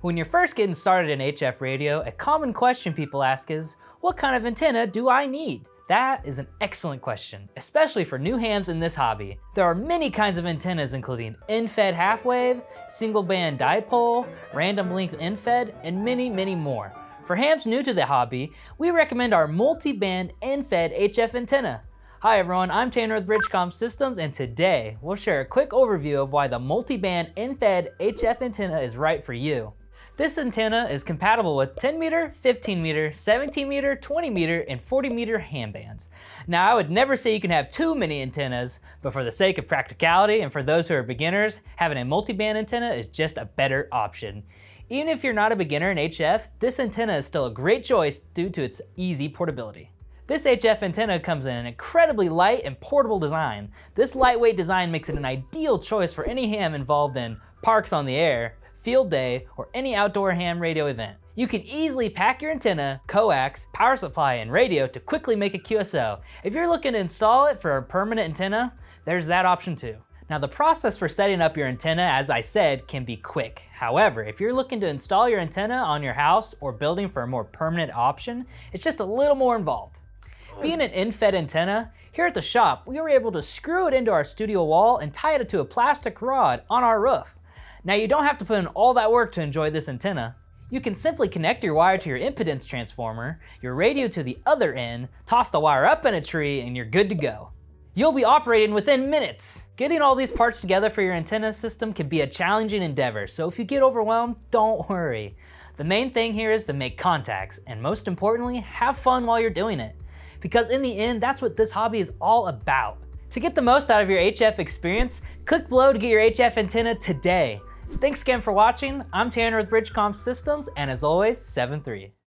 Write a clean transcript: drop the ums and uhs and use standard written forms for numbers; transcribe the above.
When you're first getting started in HF radio, a common question people ask is, what kind of antenna do I need? That is an excellent question, especially for new hams in this hobby. There are many kinds of antennas including end-fed half-wave, single-band dipole, random length end-fed, and many, many more. For hams new to the hobby, we recommend our multi-band end-fed HF antenna. Hi everyone, I'm Tanner with Bridgecom Systems, and today we'll share a quick overview of why the multi-band end-fed HF antenna is right for you. This antenna is compatible with 10 meter, 15 meter, 17 meter, 20 meter, and 40 meter ham bands. Now I would never say you can have too many antennas, but for the sake of practicality and for those who are beginners, having a multi-band antenna is just a better option. Even if you're not a beginner in HF, this antenna is still a great choice due to its easy portability. This HF antenna comes in an incredibly light and portable design. This lightweight design makes it an ideal choice for any ham involved in parks on the air, field day, or any outdoor ham radio event. You can easily pack your antenna, coax, power supply, and radio to quickly make a QSO. If you're looking to install it for a permanent antenna, there's that option too. Now the process for setting up your antenna, as I said, can be quick. However, if you're looking to install your antenna on your house or building for a more permanent option, it's just a little more involved. Being an end-fed antenna, here at the shop, we were able to screw it into our studio wall and tie it to a plastic rod on our roof. Now you don't have to put in all that work to enjoy this antenna. You can simply connect your wire to your impedance transformer, your radio to the other end, toss the wire up in a tree, and you're good to go. You'll be operating within minutes. Getting all these parts together for your antenna system can be a challenging endeavor, so if you get overwhelmed, don't worry. The main thing here is to make contacts, and most importantly, have fun while you're doing it. Because in the end, that's what this hobby is all about. To get the most out of your HF experience, click below to get your HF antenna today. Thanks again for watching. I'm Tanner with Bridgecom Systems, and as always, 7-3.